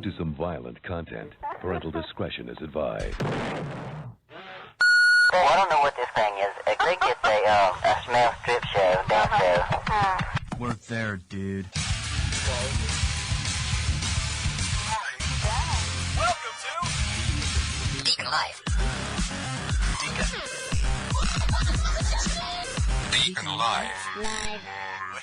to some violent content, parental discretion is advised. Well, I don't know what this thing is. I think it's a smell strip show, dance show. Work there, dude. Welcome to DeaconLive. DeaconLive. Live. Well,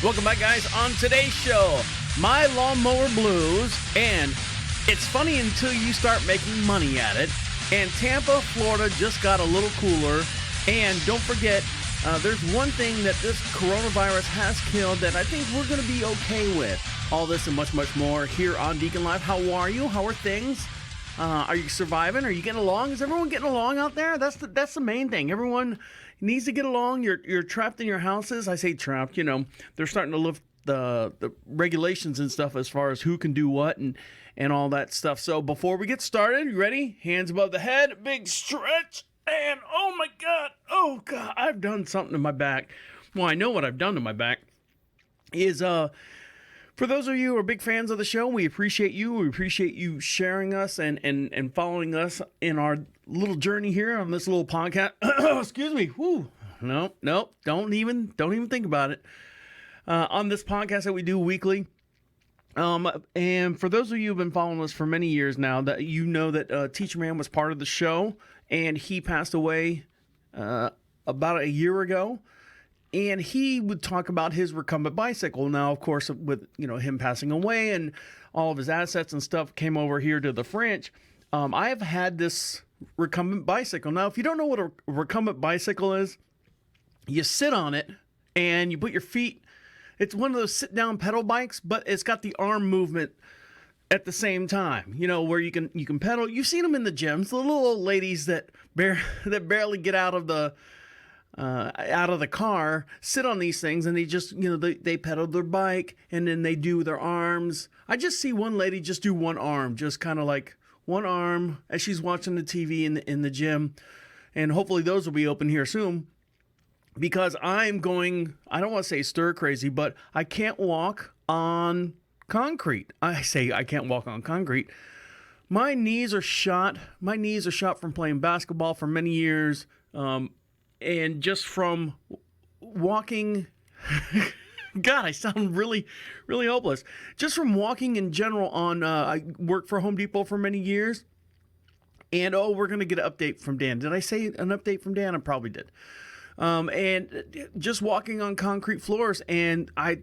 Welcome back, guys. On today's show, my lawnmower blues, and it's funny until you start making money at it. And Tampa, Florida just got a little cooler. And don't forget, there's one thing that this coronavirus has killed that I think we're going to be okay with. All this and much, much more here on DeaconLive. How are you? How are things? Are you surviving? Are you getting along? Is everyone getting along out there? That's the main thing. Everyone needs to get along. You're trapped in your houses. I say trapped. You know, they're starting to lift the regulations and stuff as far as who can do what and all that stuff. So before we get started, you ready? Hands above the head, big stretch, and oh my God, I've done something to my back. Well, I know what I've done to my back. Is for those of you who are big fans of the show, we appreciate you. We appreciate you sharing us and following us in our little journey here on this little podcast. Excuse me. Whew. No, don't even think about it. On this podcast that we do weekly. And for those of you who've been following us for many years now, that you know that Teacher Man was part of the show, and he passed away about a year ago. And he would talk about his recumbent bicycle. Now, of course, with him passing away and all of his assets and stuff came over here to the French. I have had this recumbent bicycle. Now, if you don't know what a recumbent bicycle is, you sit on it and you put your feet. It's one of those sit-down pedal bikes, but it's got the arm movement at the same time. You know, where you can pedal. You've seen them in the gyms, the little old ladies that barely get out of the car, sit on these things, and they just they pedal their bike, and then they do their arms. I just see one lady just do one arm, just kind of like one arm as she's watching the TV in the gym, and hopefully those will be open here soon. Because I'm going, I don't want to say stir crazy, but I can't walk on concrete. I say I can't walk on concrete. My knees are shot. My knees are shot from playing basketball for many years. And just from walking, God, I sound really, really hopeless. Just from walking in general I worked for Home Depot for many years. And, we're going to get an update from Dan. Did I say an update from Dan? I probably did. And just walking on concrete floors. And I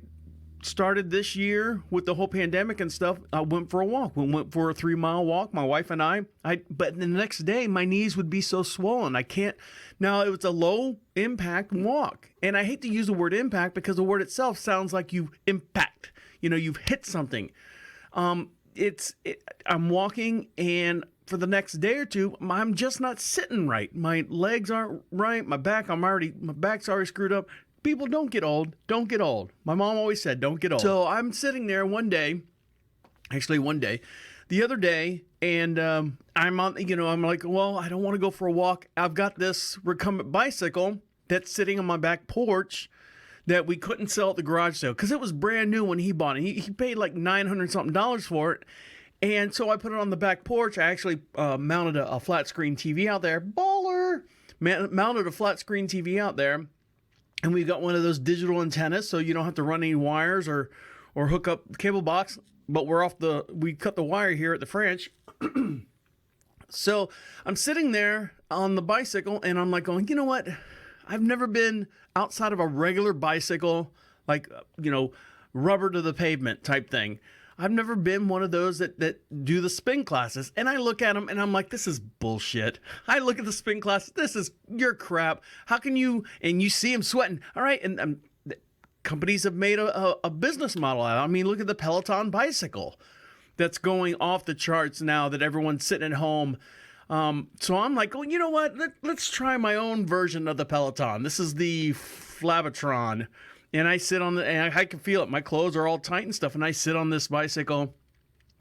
started this year with the whole pandemic and stuff. I went for a walk. We went for a 3-mile walk, my wife and I. But the next day, my knees would be so swollen. I can't. Now, it was a low impact walk. And I hate to use the word impact because the word itself sounds like you impact. You've hit something. I'm walking, and for the next day or two, I'm just not sitting right. My legs aren't right. My back's already screwed up. People, don't get old. Don't get old. My mom always said, don't get old. So I'm sitting there one day, the other day, and I'm on, I'm like, well, I don't want to go for a walk. I've got this recumbent bicycle that's sitting on my back porch that we couldn't sell at the garage sale because it was brand new when he bought it. He paid like $900 something for it. And so I put it on the back porch. I actually mounted a flat screen TV out there. Baller! Mounted a flat screen TV out there. And we've got one of those digital antennas, so you don't have to run any wires or hook up the cable box. But we cut the wire here at the French. So I'm sitting there on the bicycle, and I'm like going, you know what? I've never been outside of a regular bicycle, like, rubber to the pavement type thing. I've never been one of those that do the spin classes. And I look at them and I'm like, this is bullshit. I look at the spin classes. This is your crap. How can you, and you see them sweating. All right. And companies have made a business model out of it. I mean, look at the Peloton bicycle that's going off the charts now that everyone's sitting at home. So I'm like, you know what? Let's try my own version of the Peloton. This is the Flabotron. And I sit on and I can feel it. My clothes are all tight and stuff. And I sit on this bicycle.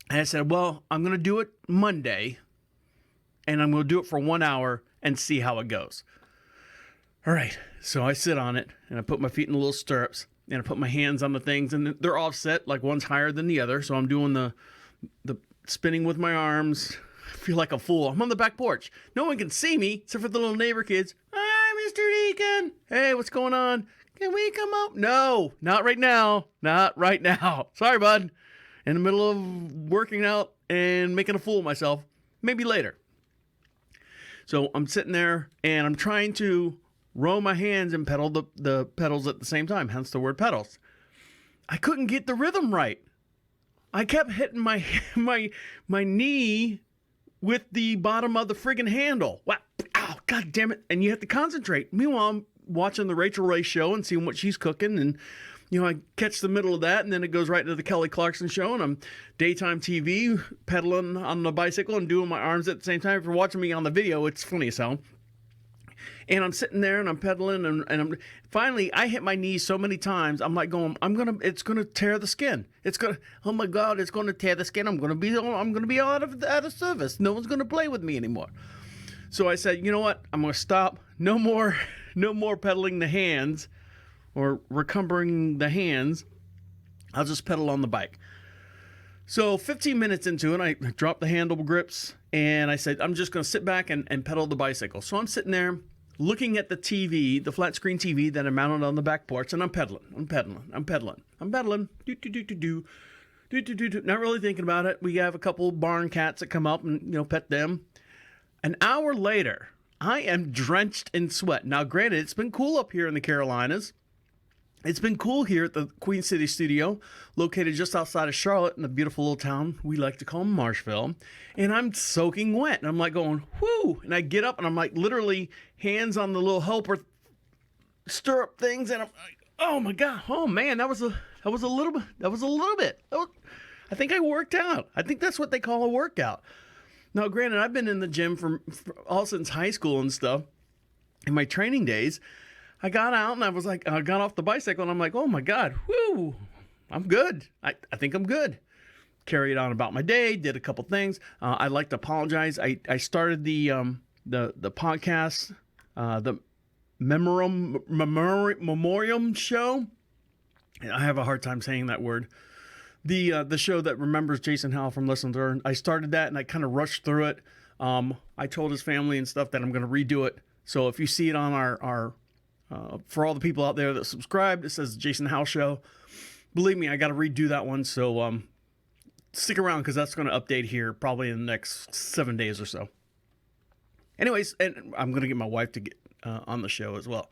And I said, well, I'm going to do it Monday. And I'm going to do it for 1 hour and see how it goes. All right. So I sit on it and I put my feet in the little stirrups. and I put my hands on the things, and they're offset, like one's higher than the other. So I'm doing the spinning with my arms. I feel like a fool. I'm on the back porch. No one can see me except for the little neighbor kids. Hi, Mr. Deacon. Hey, what's going on? Can we come up? No, not right now. Not right now. Sorry, bud. In the middle of working out and making a fool of myself. Maybe later. So I'm sitting there and I'm trying to roll my hands and pedal the pedals at the same time, hence the word pedals. I couldn't get the rhythm right. I kept hitting my knee with the bottom of the friggin' handle. Wow. Ow, God damn it. And you have to concentrate. Meanwhile, I'm watching the Rachel Ray show and seeing what she's cooking, and I catch the middle of that, and then it goes right into the Kelly Clarkson show, and I'm daytime TV, pedaling on the bicycle and doing my arms at the same time. If you're watching me on the video, it's funny as hell. And I'm sitting there and I'm pedaling, and I'm finally, I hit my knees so many times. I'm like going, it's gonna tear the skin. Oh my God, it's gonna tear the skin. I'm gonna be out of service. No one's gonna play with me anymore. So I said, you know what? I'm gonna stop. No more pedaling the hands or recumbering the hands. I'll just pedal on the bike. So 15 minutes into it, I dropped the handle grips and I said, I'm just going to sit back and pedal the bicycle. So I'm sitting there looking at the TV, the flat screen TV that I mounted on the back porch, and I'm pedaling. Not really thinking about it. We have a couple barn cats that come up and, pet them. An hour later, I am drenched in sweat. Now, granted, it's been cool up here in the Carolinas. It's been cool here at the Queen City studio, located just outside of Charlotte in the beautiful little town we like to call Marshville. And I'm soaking wet. And I'm like going, whoo. And I get up and I'm like literally hands on the little helper stirrup things. And I'm like, oh my God. Oh man, that was a little bit. I think I worked out. I think that's what they call a workout. Now, granted, I've been in the gym for all since high school and stuff. In my training days, I got out and I got off the bicycle and I'm like, oh my God, whoo, I'm good. I think I'm good. Carried on about my day, did a couple things. I'd like to apologize. I started the podcast, the Memoriam show. I have a hard time saying that word. The show that remembers Jason Howell from Listen to Learn. I started that and I kind of rushed through it. I told his family and stuff that I'm going to redo it. So if you see it on our for all the people out there that subscribed, it says Jason Howell Show. Believe me, I got to redo that one. So stick around because that's going to update here probably in the next 7 days or so. Anyways, and I'm going to get my wife to get on the show as well.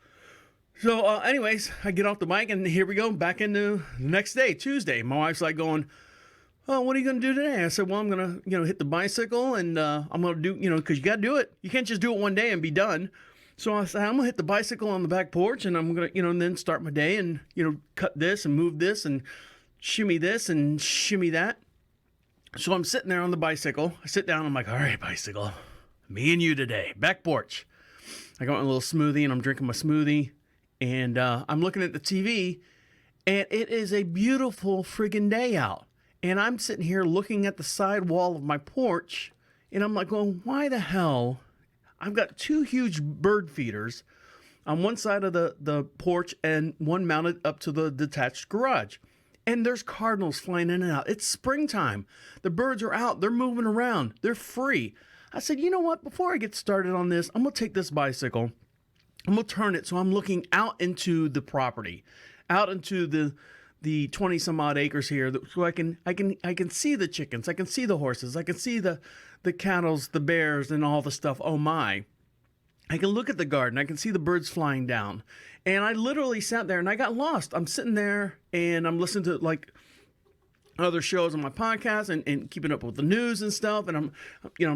So anyways, I get off the bike and here we go back into the next day, Tuesday. My wife's like going, oh, what are you going to do today? I said, well, I'm going to, hit the bicycle and I'm going to do, because you got to do it. You can't just do it one day and be done. So I said, I'm going to hit the bicycle on the back porch and I'm going to, and then start my day and, cut this and move this and shimmy this and shimmy that. So I'm sitting there on the bicycle. I sit down. I'm like, all right, bicycle, me and you today, back porch. I got a little smoothie and I'm drinking my smoothie and I'm looking at the TV and it is a beautiful friggin' day out. And I'm sitting here looking at the side wall of my porch and I'm like, well, why the hell? I've got two huge bird feeders on one side of the porch and one mounted up to the detached garage. And there's cardinals flying in and out. It's springtime. The birds are out. They're moving around. They're free. I said, you know what? Before I get started on this, I'm going to take this bicycle. I'm going to turn it so I'm looking out into the property, out into the 20 some odd acres here, so I can see the chickens, I can see the horses, I can see the cattles, the bears, and all the stuff. Oh my! I can look at the garden, I can see the birds flying down, and I literally sat there and I got lost. I'm sitting there and I'm listening to like other shows on my podcast and keeping up with the news and stuff, and I'm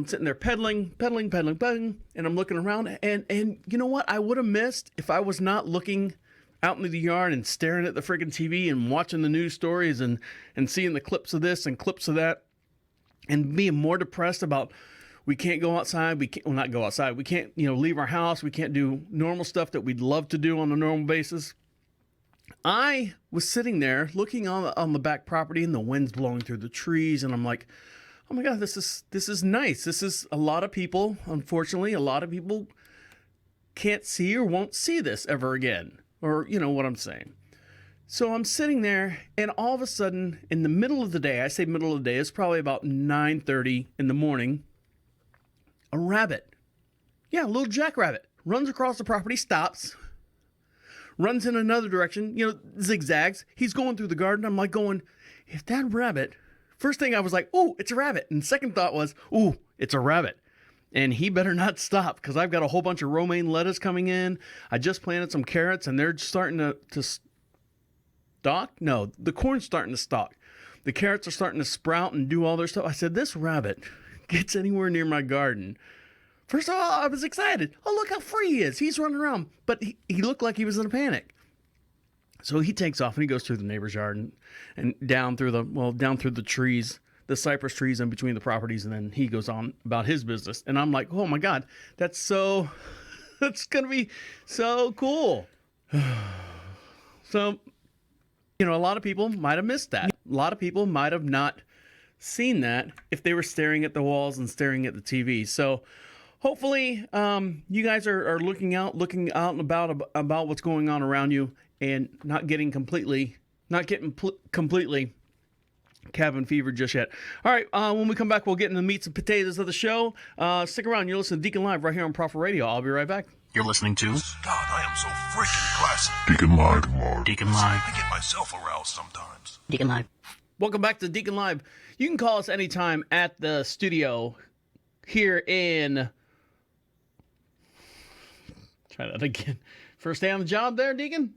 sitting there pedaling, and I'm looking around, and you know what? I would have missed if I was not looking out into the yard and staring at the friggin' TV and watching the news stories and seeing the clips of this and clips of that and being more depressed about we can't go outside. We can't, well, not go outside. We can't, leave our house. We can't do normal stuff that we'd love to do on a normal basis. I was sitting there looking on the back property and the wind's blowing through the trees. And I'm like, oh my God, this is nice. This is a lot of people. Unfortunately, a lot of people can't see or won't see this ever again. Or, you know what I'm saying. So I'm sitting there, and all of a sudden, in the middle of the day, I say middle of the day, it's probably about 9:30 in the morning, a rabbit, a little jackrabbit, runs across the property, stops, runs in another direction, zigzags. He's going through the garden. I'm like going, if that rabbit, first thing I was like, ooh, it's a rabbit. And second thought was, ooh, it's a rabbit. And he better not stop, because I've got a whole bunch of romaine lettuce coming in. I just planted some carrots, and they're starting to stalk? No, the corn's starting to stalk. The carrots are starting to sprout and do all their stuff. I said, this rabbit gets anywhere near my garden. First of all, I was excited. Oh, look how free he is. He's running around. But he looked like he was in a panic. So he takes off and he goes through the neighbor's yard and down through the trees, the cypress trees in between the properties, and then he goes on about his business. And I'm like, oh my God, that's going to be so cool. So, a lot of people might have missed that. A lot of people might have not seen that if they were staring at the walls and staring at the TV. So hopefully you guys are looking out and about what's going on around you, and not getting completely cabin fever just yet. All right, when we come back, we'll get into the meats and potatoes of the show. Stick around. You're listening to Deacon Live right here on Prophet Radio. I'll be right back. You're listening to God, I am so freaking classy. Deacon Live. Deacon Live. I get myself aroused sometimes. Deacon Live. Welcome back to Deacon Live. You can call us anytime at the studio here in... Try that again. First day on the job there, Deacon?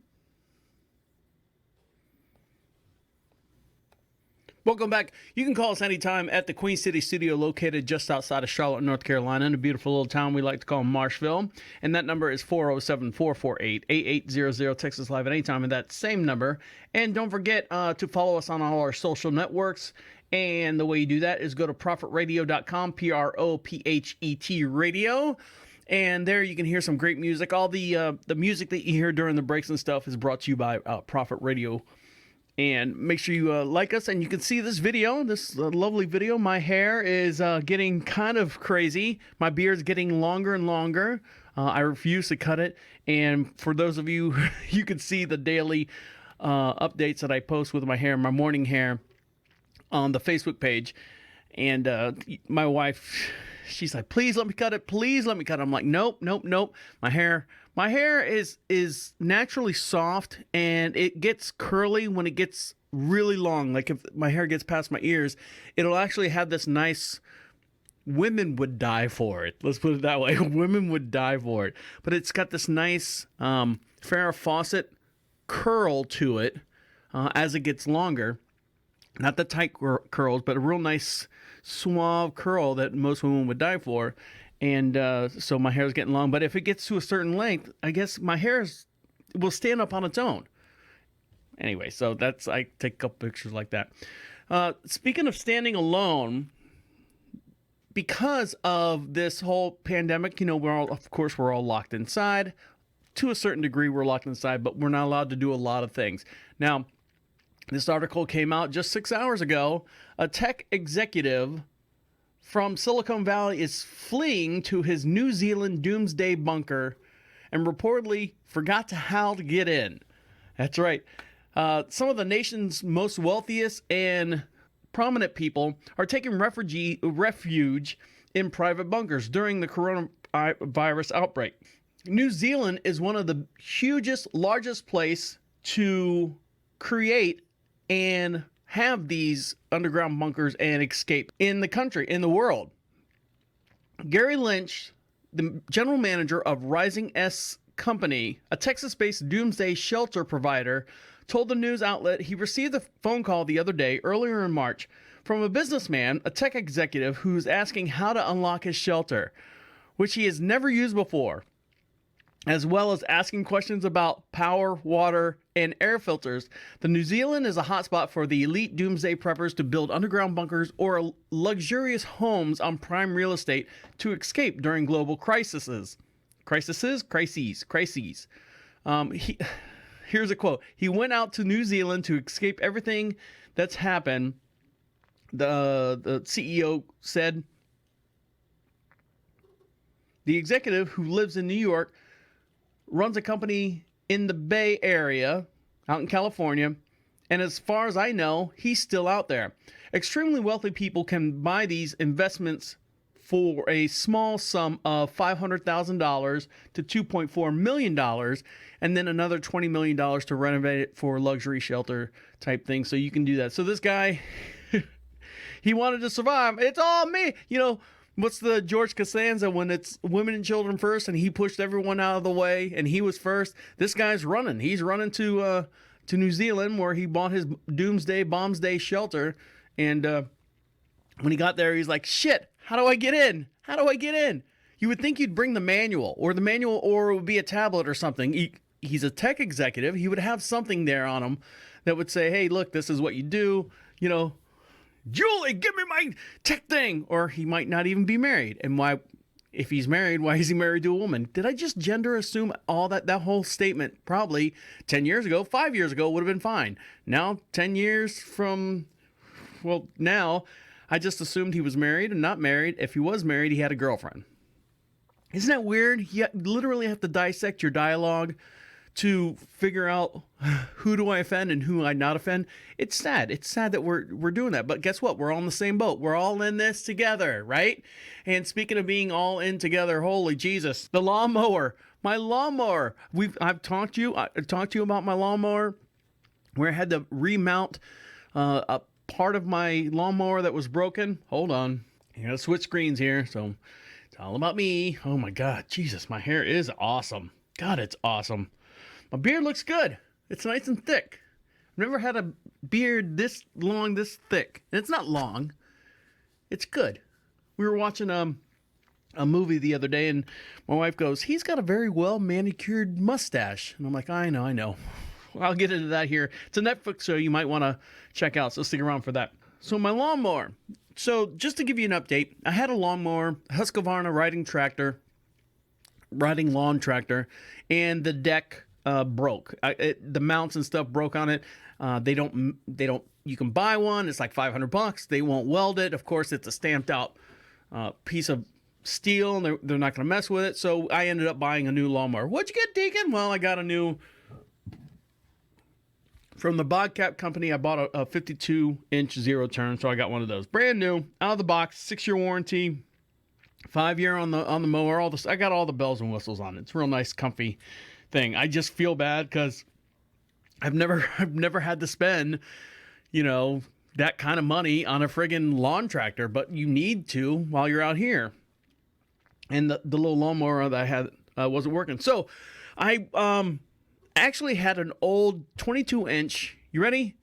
Welcome back. You can call us anytime at the Queen City studio located just outside of Charlotte, North Carolina, in a beautiful little town we like to call Marshville. And that number is 407-448-8800. Text us live at any time at that same number. And don't forget to follow us on all our social networks. And the way you do that is go to prophetradio.com, PROPHET radio. And there you can hear some great music. All the music that you hear during the breaks and stuff is brought to you by Prophet Radio. And make sure you like us, and you can see this video, this lovely video. My hair is getting kind of crazy. My beard's getting longer and longer. I refuse to cut it. And for those of you, you can see the daily updates that I post with my hair, my morning hair, on the Facebook page. And my wife, she's like, please let me cut it. Please let me cut it. I'm like, nope. My hair is naturally soft, and it gets curly when it gets really long. Like if my hair gets past my ears, it'll actually have this nice, women would die for it. Let's put it that way. Women would die for it. But it's got this nice Farrah Fawcett curl to it as it gets longer. Not the tight curls, but a real nice suave curl that most women would die for. And so my hair is getting long. But if it gets to a certain length, I guess my hair will stand up on its own. Anyway, so I take a couple pictures like that. Speaking of standing alone, because of this whole pandemic, we're all locked inside. To a certain degree, we're locked inside, but we're not allowed to do a lot of things. Now, this article came out just 6 hours ago. A tech executive from Silicon Valley is fleeing to his New Zealand doomsday bunker and reportedly forgot how to get in. That's right. Some of the nation's most wealthiest and prominent people are taking refuge in private bunkers during the coronavirus outbreak. New Zealand is one of the largest place to create and have these underground bunkers and escape in the country, in the world. Gary Lynch, the general manager of Rising S Company, a Texas-based doomsday shelter provider, told the news outlet he received a phone call the other day, earlier in March, from a businessman, a tech executive, who's asking how to unlock his shelter, which he has never used before, as well as asking questions about power, water, and air filters. The New Zealand is a hotspot for the elite doomsday preppers to build underground bunkers or luxurious homes on prime real estate to escape during global crises. Crises. Here's a quote. He went out to New Zealand to escape everything that's happened. The CEO said. The executive, who lives in New York, runs a company in the Bay Area, out in California. And as far as I know, he's still out there. Extremely wealthy people can buy these investments for a small sum of $500,000 to $2.4 million, and then another $20 million to renovate it for luxury shelter type thing. So you can do that. So this guy, he wanted to survive. It's all me. You know, what's the George Costanza when it's women and children first, and he pushed everyone out of the way, and he was first? This guy's running. He's running to New Zealand, where he bought his Doomsday Bombs Day shelter. And when he got there, he's like, shit, how do I get in? How do I get in? You would think you'd bring the manual, or it would be a tablet or something. He's a tech executive. He would have something there on him that would say, hey, look, this is what you do. You know, Julie, give me my tech thing. Or he might not even be married. And why, if he's married, why is he married to a woman? Did I just gender assume all that whole statement? Probably 10 years ago, 5 years ago would have been fine. Now, 10 years from, well, now I just assumed he was married and not married. If he was married, he had a girlfriend. Isn't that weird? You literally have to dissect your dialogue to figure out who do I offend and who I not offend. It's sad. It's sad that we're doing that. But guess what? We're all in the same boat. We're all in this together, right? And speaking of being all in together, holy Jesus, the lawnmower, my lawnmower. I've talked to you about my lawnmower, where I had to remount a part of my lawnmower that was broken. Hold on. You gotta switch screens here. So it's all about me. Oh my God, Jesus, my hair is awesome. God, it's awesome. My beard looks good. It's nice and thick. I've never had a beard this long, this thick. And it's not long. It's good. We were watching a movie the other day, and my wife goes, he's got a very well manicured mustache. And I'm like, I know. I'll get into that here. It's a Netflix show you might want to check out, so stick around for that. So my lawnmower. So just to give you an update, I had a lawnmower, Husqvarna riding lawn tractor, and the deck broke. The mounts and stuff broke on it. They don't. You can buy one. It's like $500. They won't weld it. Of course, it's a stamped out piece of steel, and they're not going to mess with it. So I ended up buying a new lawnmower. What'd you get, Deacon? Well, I got a new. From the Bobcat company, I bought a 52-inch zero turn, so I got one of those. Brand new, out of the box, 6-year warranty, 5-year on the mower. I got all the bells and whistles on it. It's a real nice, comfy thing. I just feel bad because I've never had to spend, that kind of money on a friggin' lawn tractor, but you need to while you're out here. And the little lawnmower that I had wasn't working. So I actually had an old 22-inch. You ready?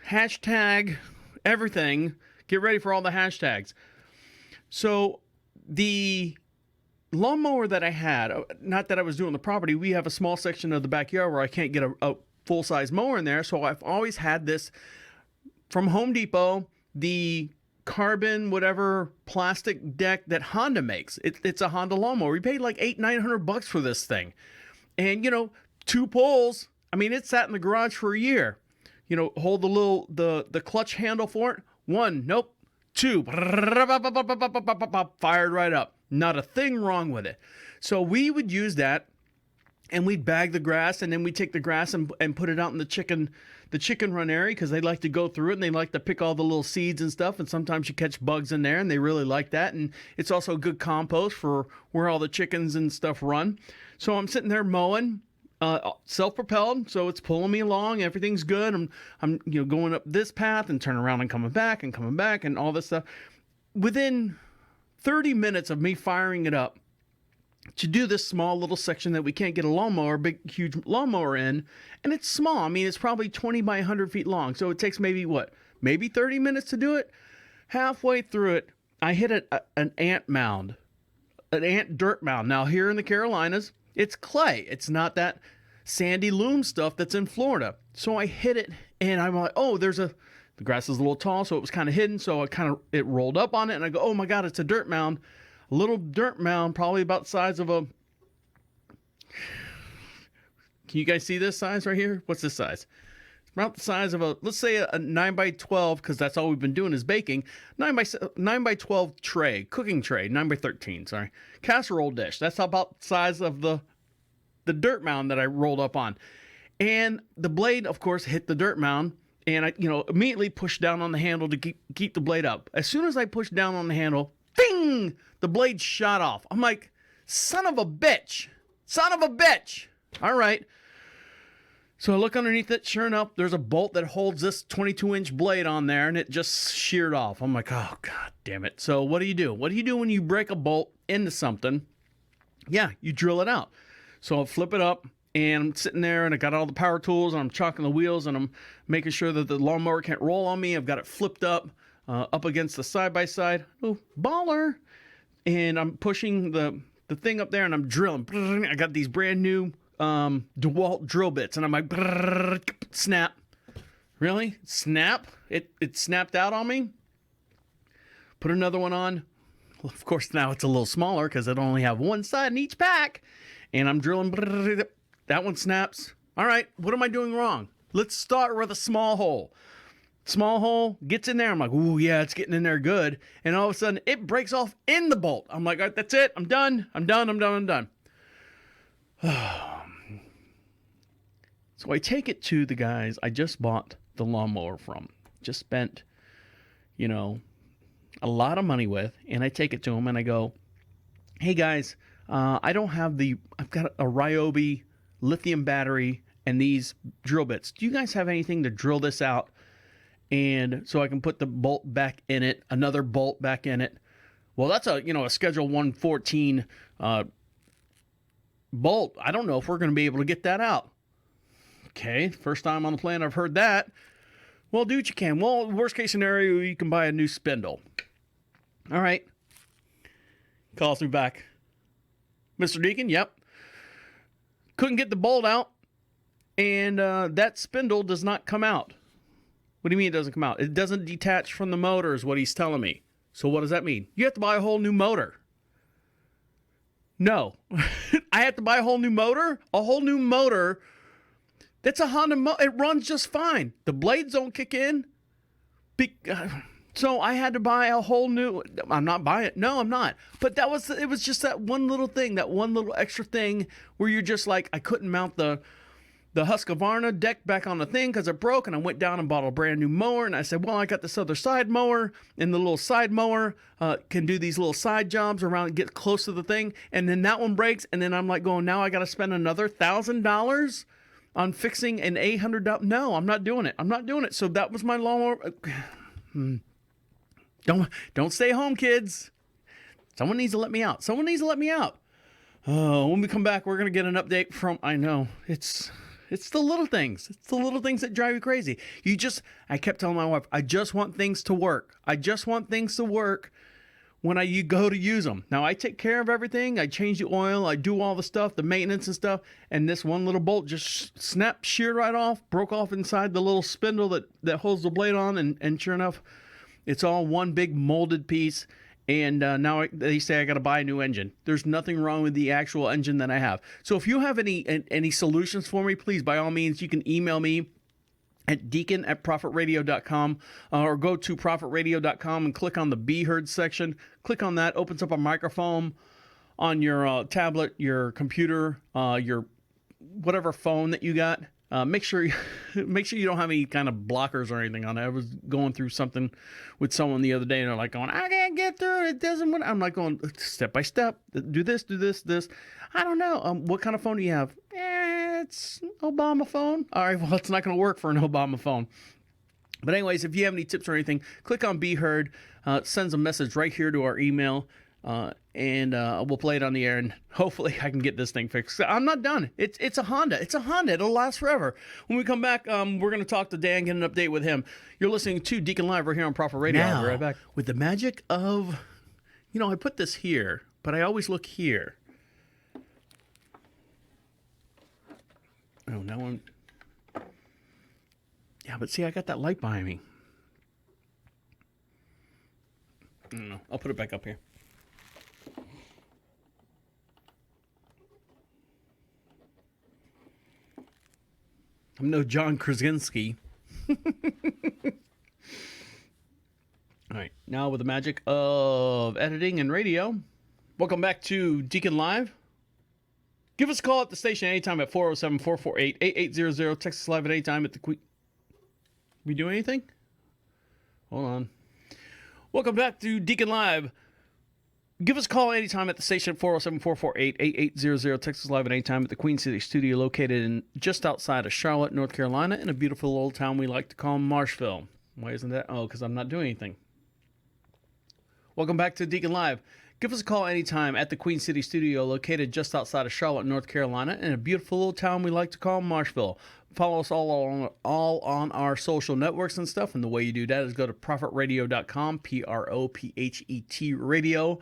Hashtag everything. Get ready for all the hashtags. So the lawnmower that I had, not that I was doing the property, we have a small section of the backyard where I can't get a full-size mower in there, so I've always had this from Home Depot, the carbon whatever plastic deck that Honda makes. It's a Honda lawnmower. We paid like $800-900 for this thing. And 2 poles. I mean, it sat in the garage for a year. Hold the clutch handle for it. 1, nope. 2, fired right up. Not a thing wrong with it. So we would use that, and we'd bag the grass, and then we'd take the grass and put it out in the chicken run area, because they like to go through it, and they like to pick all the little seeds and stuff, and sometimes you catch bugs in there, and they really like that. And it's also good compost for where all the chickens and stuff run. So I'm sitting there mowing. Self-propelled, so it's pulling me along. Everything's good. I'm going up this path and turning around and coming back and all this stuff. Within 30 minutes of me firing it up to do this small little section that we can't get a huge lawnmower in, and it's small. I mean, it's probably 20 by 100 feet long, so it takes maybe 30 minutes to do it. Halfway through it, I hit an ant mound, an ant dirt mound. Now here in the Carolinas, it's clay. It's not that sandy loam stuff that's in Florida. So I hit it, and I'm like, oh, the grass is a little tall, so it was kind of hidden. So it rolled up on it, and I go, oh my God, it's a dirt mound. A little dirt mound, probably about the size of a... Can you guys see this size right here? What's this size? It's about the size of let's say a 9 by 12, because that's all we've been doing is baking. 9 by 12 tray, cooking tray, 9 by 13, sorry. Casserole dish. That's about the size of the dirt mound that I rolled up on. And the blade, of course, hit the dirt mound. And I, immediately pushed down on the handle to keep the blade up. As soon as I pushed down on the handle, ding! The blade shot off. I'm like, son of a bitch. Son of a bitch. All right. So I look underneath it. Sure enough, there's a bolt that holds this 22-inch blade on there, and it just sheared off. I'm like, oh, God damn it. So what do you do? What do you do when you break a bolt into something? Yeah, you drill it out. So I'll flip it up, and I'm sitting there, and I got all the power tools, and I'm chalking the wheels, and I'm making sure that the lawnmower can't roll on me. I've got it flipped up against the side-by-side. Oh, baller. And I'm pushing the thing up there, and I'm drilling. I got these brand new DeWalt drill bits, and I'm like, snap. Really? Snap? It snapped out on me? Put another one on. Well, of course, now it's a little smaller because it only have one side in each pack. And I'm drilling. That one snaps. All right, what am I doing wrong? Let's start with a small hole. Small hole gets in there. I'm like, ooh, yeah, it's getting in there good. And all of a sudden, it breaks off in the bolt. I'm like, all right, that's it. I'm done. So I take it to the guys I just bought the lawnmower from. Just spent, a lot of money with. And I take it to them and I go, hey, guys, I've got a Ryobi lithium battery and these drill bits. Do you guys have anything to drill this out? And so I can put the bolt back in it, another bolt back in it. Well, that's a Schedule 114 bolt. I don't know if we're going to be able to get that out. Okay, first time on the planet I've heard that. Well, do what you can. Well, worst case scenario, you can buy a new spindle. All right. Calls me back. Mr. Deacon, yep. Couldn't get the bolt out, and that spindle does not come out. What do you mean it doesn't come out? It doesn't detach from the motor is what he's telling me. So what does that mean? You have to buy a whole new motor. No. I have to buy a whole new motor? A whole new motor. That's a Honda it runs just fine. The blades don't kick in. So I had to buy a whole new. I'm not buying it. No, I'm not. But it was just that one little thing, that one little extra thing where you're just like, I couldn't mount the Husqvarna deck back on the thing because it broke, and I went down and bought a brand new mower, and I said, well, I got this other side mower, and the little side mower can do these little side jobs around and get close to the thing, and then that one breaks, and then I'm like going, now I got to spend another $1,000 on fixing an $800. No, I'm not doing it. So that was my lawnmower. Don't stay home, kids. Someone needs to let me out. When we come back, we're going to get an update from, I know, it's the little things. It's the little things that drive you crazy. I kept telling my wife, I just want things to work. When you go to use them. Now, I take care of everything. I change the oil. I do all the stuff, the maintenance and stuff. And this one little bolt just sheared right off, broke off inside the little spindle that holds the blade on. And sure enough, it's all one big molded piece. And now they say I got to buy a new engine. There's nothing wrong with the actual engine that I have. So if you have any solutions for me, please, by all means, you can email me at deacon@profitradio.com or go to profitradio.com and click on the Be Heard section. Click on that. Opens up a microphone on your tablet, your computer, your whatever phone that you got. Make sure you don't have any kind of blockers or anything on it. I was going through something with someone the other day, and they're like going, I can't get through it. It doesn't want. I'm like going step by step. Do this. I don't know. What kind of phone do you have? It's Obama phone. All right. Well, it's not going to work for an Obama phone. But anyways, if you have any tips or anything, click on Be Heard. Sends a message right here to our email. And we'll play it on the air, and hopefully I can get this thing fixed. I'm not done. It's a Honda. It'll last forever. When we come back, we're going to talk to Dan, get an update with him. You're listening to Deacon Live right here on Profit Radio. Now, I'll be right back. With the magic of, I put this here, but I always look here. Oh, now I'm... Yeah, but see, I got that light behind me. I don't know. I'll put it back up here. I'm no John Krasinski. All right, now with the magic of editing and radio, welcome back to Deacon Live. Give us a call at the station anytime at 407-448-8800. Text us live at any time at the Queen. We do anything? Hold on. Welcome back to Deacon Live. Give us a call anytime at the station at 407-448-8800. Text us live at any time at the Queen City studio located in just outside of Charlotte, North Carolina, in a beautiful old town we like to call Marshville. Why isn't that? Oh, because I'm not doing anything. Welcome back to Deacon Live. Give us a call anytime at the Queen City studio located just outside of Charlotte, North Carolina, in a beautiful little town we like to call Marshville. Follow us all on our social networks and stuff, and the way you do that is go to prophetradio.com, Prophet radio,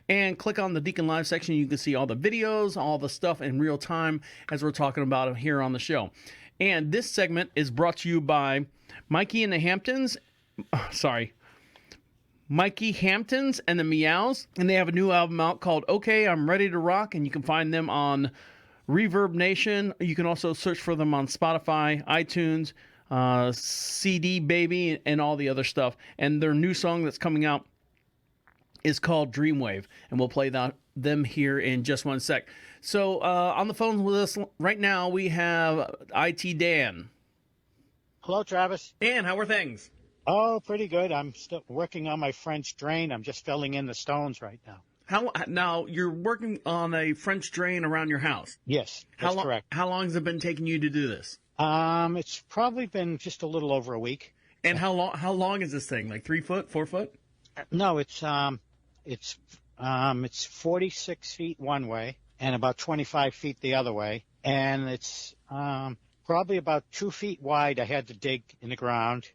and click on the Deacon Live section. You can see all the videos, all the stuff in real time as we're talking about it here on the show. And this segment is brought to you by Mikey and the Hamptons. Mikey Hamptons and the Meows, and they have a new album out called Okay, I'm Ready to Rock, and you can find them on Reverb Nation. You can also search for them on Spotify, iTunes, CD Baby, and all the other stuff. And their new song that's coming out is called Dreamwave, and we'll play them here in just one sec. So on the phone with us right now, we have I.T.Dan. Hello, Travis. Dan, how are things? Oh, pretty good. I'm still working on my French drain. I'm just filling in the stones right now. Now, you're working on a French drain around your house? Yes, that's correct. How long has it been taking you to do this? It's probably been just a little over a week. And how long is this thing? Like 3 foot, 4 foot? No, it's 46 feet one way and about 25 feet the other way. And it's probably about 2 feet wide. I had to dig in the ground.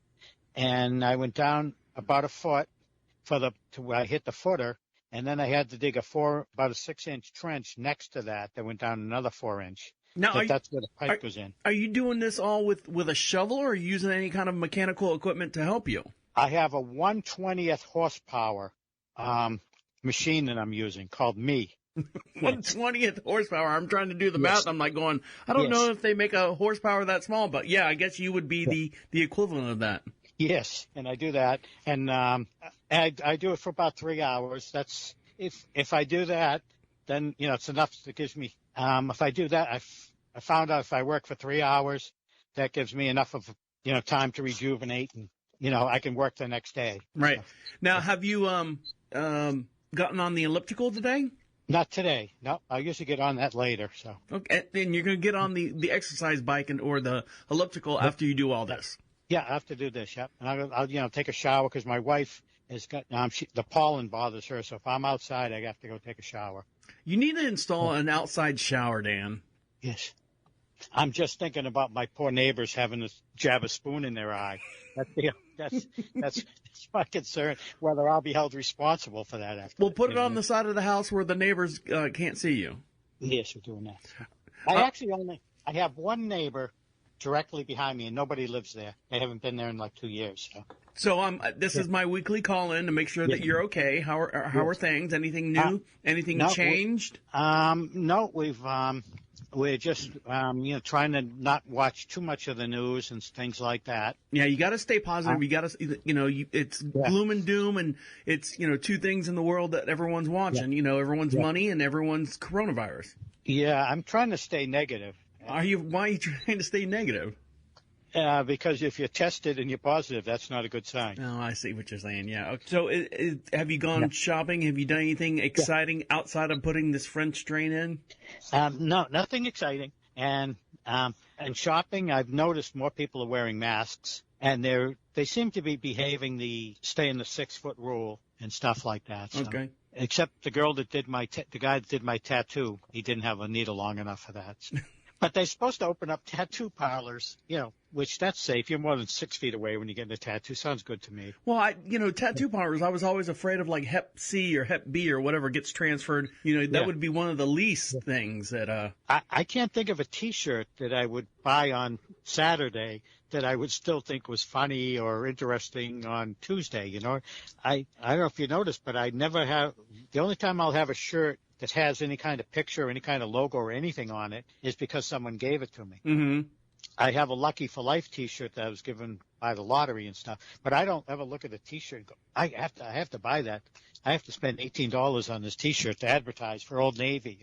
And I went down about a foot to where I hit the footer, and then I had to dig about a 6-inch trench next to that went down another 4-inch. Now, that's where the pipe goes in. Are you doing this all with a shovel, or are you using any kind of mechanical equipment to help you? I have a 1/20th horsepower machine that I'm using called Me. 1/20th horsepower. I'm trying to do the math. I'm like going, I don't know if they make a horsepower that small, but yeah, I guess you would be the equivalent of that. Yes, and I do that, and I do it for about 3 hours. That's if I do that, then it's enough that gives me. If I do that, I found out if I work for 3 hours, that gives me enough of time to rejuvenate, and I can work the next day. Right. Now, have you gotten on the elliptical today? Not today. No, I usually get on that later. So okay, then you're going to get on the exercise bike or the elliptical after you do all this. Yeah, I have to do this. Yep, and I'll take a shower because my wife has got the pollen bothers her. So if I'm outside, I have to go take a shower. You need to install an outside shower, Dan. Yes, I'm just thinking about my poor neighbors having to jab a spoon in their eye. That's my concern. Whether I'll be held responsible for that. After well, put it on the side of the house where the neighbors can't see you. Yes, we're doing that. I have one neighbor directly behind me, and nobody lives there. They haven't been there in like 2 years. So this is my weekly call in to make sure that you're okay. How are things? Anything new? Anything changed? No, we're just trying to not watch too much of the news and things like that. Yeah, you got to stay positive. You got to it's gloom and doom, and it's two things in the world that everyone's watching. Everyone's money and everyone's coronavirus. Yeah, I'm trying to stay negative. Why are you trying to stay negative? Because if you're tested and you're positive, that's not a good sign. Oh, I see what you're saying. Yeah. So have you gone shopping? Have you done anything exciting outside of putting this French drain in? No, nothing exciting. And shopping, I've noticed more people are wearing masks, and they seem to be behaving stay in the 6-foot rule and stuff like that. So. Okay. Except the girl that did the guy that did my tattoo, he didn't have a needle long enough for that. So. But they're supposed to open up tattoo parlors, which that's safe. You're more than 6 feet away when you get a tattoo. Sounds good to me. Well, tattoo parlors, I was always afraid of like Hep C or Hep B or whatever gets transferred. That would be one of the least things that. I can't think of a T-shirt that I would buy on Saturday that I would still think was funny or interesting on Tuesday. I don't know if you noticed, but I never have. The only time I'll have a shirt that has any kind of picture, any kind of logo or anything on it is because someone gave it to me. Mm-hmm. I have a Lucky for Life T-shirt that I was given by the lottery and stuff, but I don't ever look at a T-shirt and go, I have to buy that. I have to spend $18 on this T-shirt to advertise for Old Navy.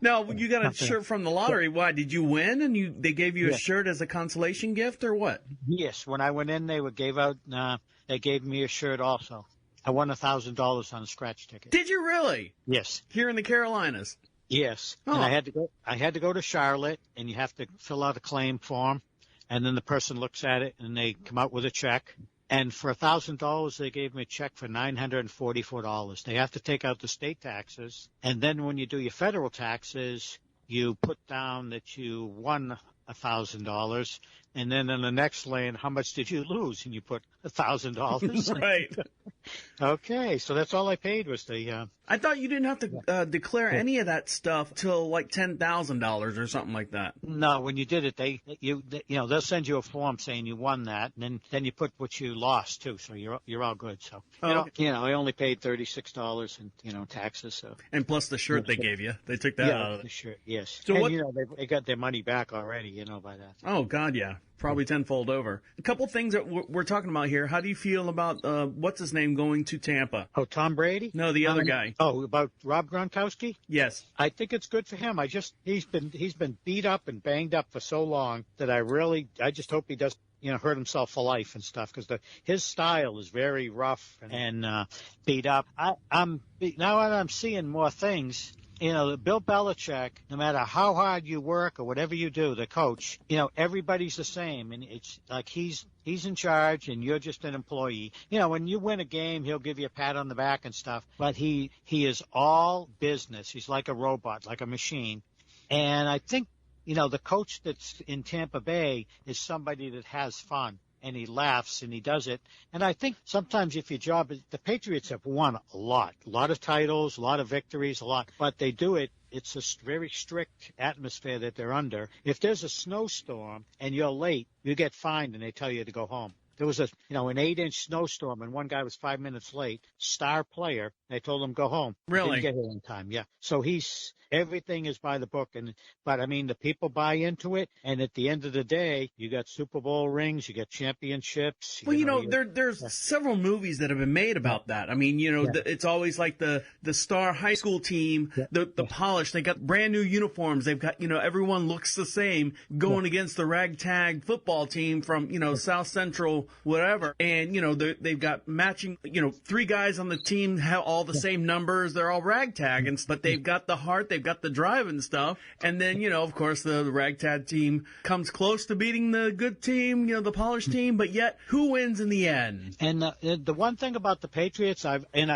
Now, you got a shirt from the lottery. Why, did you win and they gave you a shirt as a consolation gift or what? Yes, when I went in, they gave me a shirt also. I won $1,000 on a scratch ticket. Did you really? Yes. Here in the Carolinas? Yes. Oh. And I had to go to Charlotte, and you have to fill out a claim form, and then the person looks at it, and they come out with a check. And for $1,000, they gave me a check for $944. They have to take out the state taxes, and then when you do your federal taxes, you put down that you won $1,000, and then in the next lane, how much did you lose? And you put $1,000. Right. Okay, so that's all I paid was the. I thought you didn't have to declare any of that stuff till like $10,000 or something like that. No, when you did it, they'll send you a form saying you won that, and then you put what you lost too, so you're all good. So I only paid $36 in taxes. So and plus the shirt they gave you, they took that out of it. The shirt, yes. So they got their money back already, by that. Oh God, yeah. Probably tenfold over. A couple things that we're talking about here. How do you feel about what's his name going to Tampa? Oh, Tom Brady? No, the other guy. Oh, about Rob Gronkowski? Yes. I think it's good for him. He's been beat up and banged up for so long that I just hope he doesn't hurt himself for life and stuff, because his style is very rough and beat up. Now that I'm seeing more things. Bill Belichick, no matter how hard you work or whatever you do, the coach, everybody's the same. And it's like he's in charge and you're just an employee. When you win a game, he'll give you a pat on the back and stuff. But he is all business. He's like a robot, like a machine. And I think, the coach that's in Tampa Bay is somebody that has fun. And he laughs and he does it. And I think sometimes if your job is, the Patriots have won a lot of titles, a lot of victories, but they do it. It's a very strict atmosphere that they're under. If there's a snowstorm and you're late, you get fined and they tell you to go home. There was an 8-inch snowstorm and one guy was 5 minutes late, star player. They told him go home. Really? Didn't get here in time. Yeah. So everything is by the book. But I mean, the people buy into it. And at the end of the day, you got Super Bowl rings, you got championships. Well, there's several movies that have been made about that. I mean, it's always like the star high school team, the polish. They got brand new uniforms. They've got, everyone looks the same going against the ragtag football team from, South Central, whatever. And, they've got matching, 3 guys on the team have all the same numbers. They're all ragtag, but they've got the heart, they've got the drive and stuff. And then, of course, the ragtag team comes close to beating the good team, the polished team, but yet who wins in the end? And the one thing about the Patriots,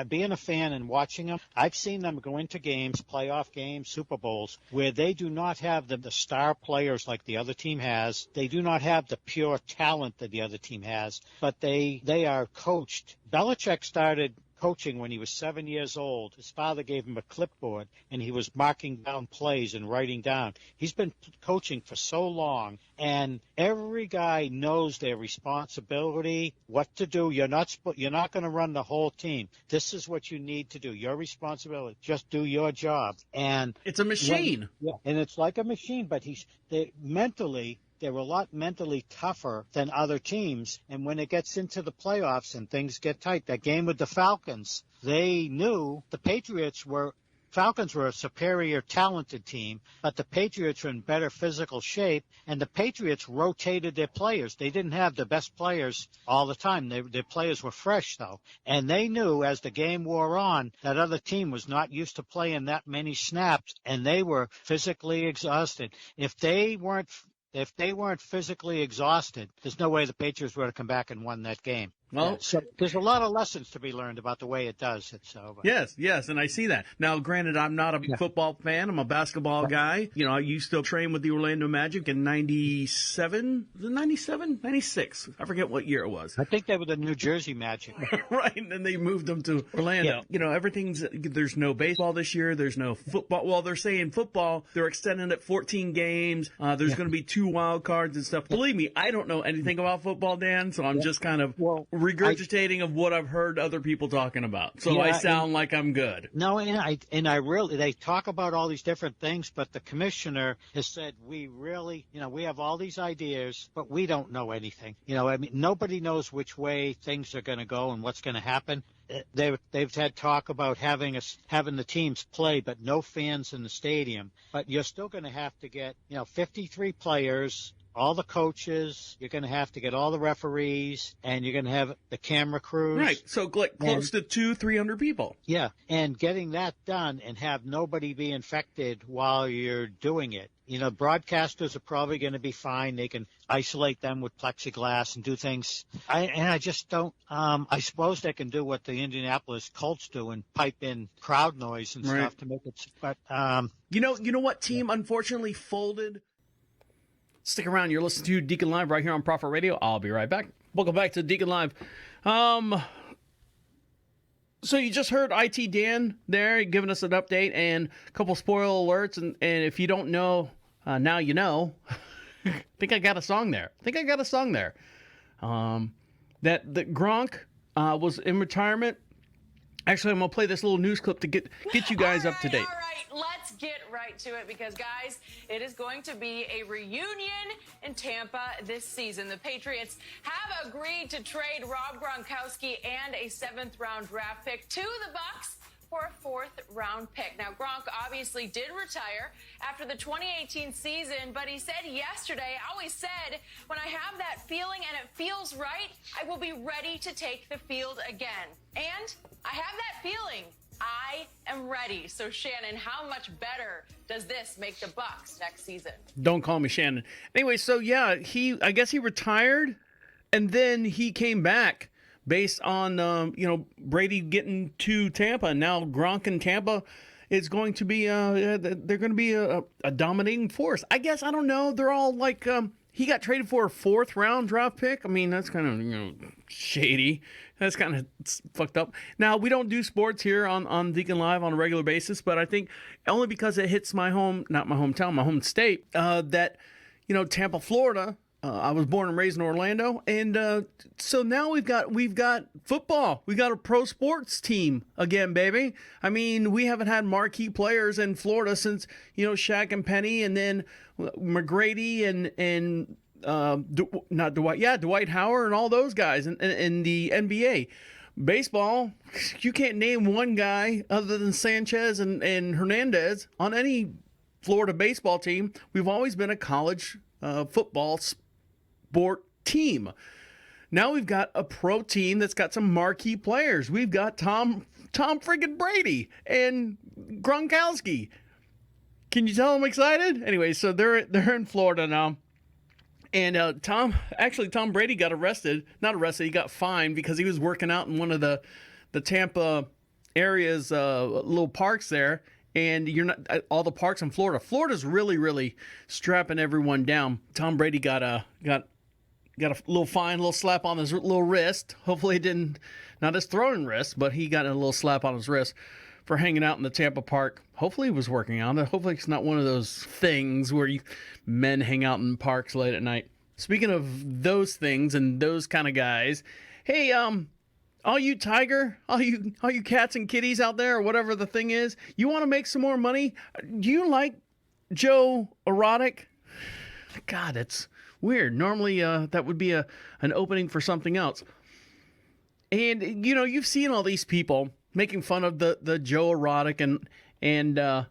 being a fan and watching them, I've seen them go into games, playoff games, Super Bowls, where they do not have the star players like the other team has. They do not have the pure talent that the other team has, but they are coached. Belichick started coaching when he was 7 years old. His father gave him a clipboard, and he was marking down plays and writing down. He's been coaching for so long, and every guy knows their responsibility, what to do. You're not going to run the whole team. This is what you need to do. Your responsibility. Just do your job. And it's a machine. And it's like a machine, but they're a lot mentally tougher than other teams. And when it gets into the playoffs and things get tight, that game with the Falcons, they knew the Falcons were a superior talented team, but the Patriots were in better physical shape, and the Patriots rotated their players. They didn't have the best players all the time. Their players were fresh, though. And they knew as the game wore on, that other team was not used to playing that many snaps, and they were physically exhausted. If they weren't physically exhausted, there's no way the Patriots would have come back and won that game. Well, so there's a lot of lessons to be learned about the way it does it. So yes, and I see that. Now, granted, I'm not a football fan. I'm a basketball guy. I used to train with the Orlando Magic in 97? Was it 97? 96. I forget what year it was. I think they were the New Jersey Magic. Right, and then they moved them to Orlando. Yeah. There's no baseball this year. There's no football. Well, they're saying football, they're extending it 14 games. There's going to be 2 wild cards and stuff. Believe me, I don't know anything about football, Dan, so I'm just kind of regurgitating of what I've heard other people talking about. So I sound like I'm good. No, and I really, they talk about all these different things, but the commissioner has said, we really, we have all these ideas, but we don't know anything. Nobody knows which way things are going to go and what's going to happen. They've had talk about having the teams play, but no fans in the stadium. But you're still going to have to get, 53 players, all the coaches. You're going to have to get all the referees, and you're going to have the camera crews. Right. So close to 200-300 people. Yeah, and getting that done and have nobody be infected while you're doing it. Broadcasters are probably going to be fine. They can isolate them with plexiglass and do things. I just don't. I suppose they can do what the Indianapolis Colts do and pipe in crowd noise and stuff to make it. But you know what team unfortunately folded? Stick around. You're listening to Deacon Live right here on Prophet Radio. I'll be right back. Welcome back to Deacon Live. So you just heard I.T.Dan there giving us an update and a couple spoiler alerts. And if you don't know, now you know. I think I got a song there. That Gronk was in retirement. Actually, I'm going to play this little news clip to get you guys up to date. All right, let's get right to it because, guys, it is going to be a reunion in Tampa this season. The Patriots have agreed to trade Rob Gronkowski and a 7th-round draft pick to the Bucs for a 4th-round pick. Now, Gronk obviously did retire after the 2018 season, but he said yesterday, I always said, when I have that feeling and it feels right, I will be ready to take the field again. And I have that feeling. I am ready. So, Shannon, how much better does this make the Bucs next season? Don't call me Shannon. Anyway, so yeah, I guess he retired, and then he came back based on Brady getting to Tampa. And now Gronk in Tampa is going to be they're going to be a dominating force. I guess, I don't know. They're all like he got traded for a 4th-round draft pick. I mean, that's kind of shady. That's kind of fucked up. Now, we don't do sports here on Deacon Live on a regular basis, but I think only because it hits my home, not my hometown, my home state, that, Tampa, Florida. I was born and raised in Orlando, and so now we've got football. We got a pro sports team again, baby. I mean, we haven't had marquee players in Florida since Shaq and Penny, and then McGrady and not Dwight, Dwight Howard and all those guys in the NBA. Baseball, you can't name one guy other than Sanchez and Hernandez on any Florida baseball team. We've always been a college football sport team. Now we've got a pro team that's got some marquee players. We've got Tom friggin' Brady and Gronkowski. Can you tell I'm excited? Anyway, so they're in Florida now. And Tom Brady got arrested. Not arrested, he got fined because he was working out in one of the Tampa area's little parks there. And you're not all the parks in Florida. Florida's really, really strapping everyone down. Tom Brady got a little fine, a little slap on his little wrist. Hopefully it didn't, not his throwing wrist, but he got a little slap on his wrist for hanging out in the Tampa park. Hopefully he was working out. Hopefully it's not one of those things where men hang out in parks late at night. Speaking of those things and those kind of guys, hey, all you tiger, all you cats and kitties out there, or whatever the thing is, you want to make some more money? Do you like Joe Erotic? God, it's weird. Normally, that would be an opening for something else. And you've seen all these people making fun of the Joe Erotic and the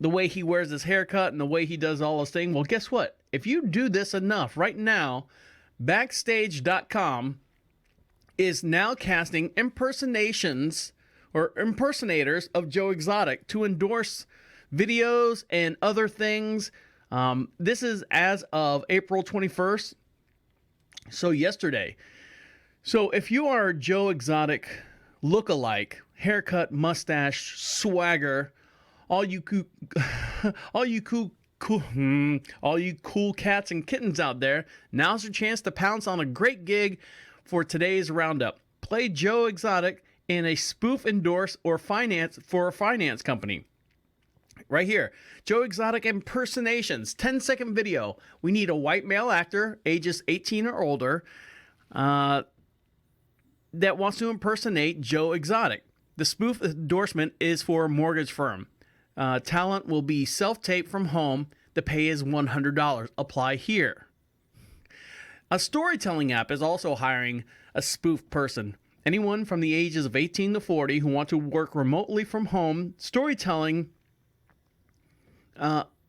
way he wears his haircut and the way he does all this thing. Well, guess what? If you do this enough, right now, Backstage.com is now casting impersonations or impersonators of Joe Exotic to endorse videos and other things. This is as of April 21st, so yesterday. So if you are Joe Exotic look-alike, haircut, mustache, swagger, all you cool cats and kittens out there, now's your chance to pounce on a great gig for today's roundup. Play Joe Exotic in a spoof endorse or finance for a finance company. Right here, Joe Exotic impersonations, 10-second video. We need a white male actor, ages 18 or older. that wants to impersonate Joe Exotic. The spoof endorsement is for a mortgage firm. Talent will be self-taped from home. The pay is $100. Apply here. A storytelling app is also hiring a spoof person. Anyone from the ages of 18 to 40 who want to work remotely from home, storytelling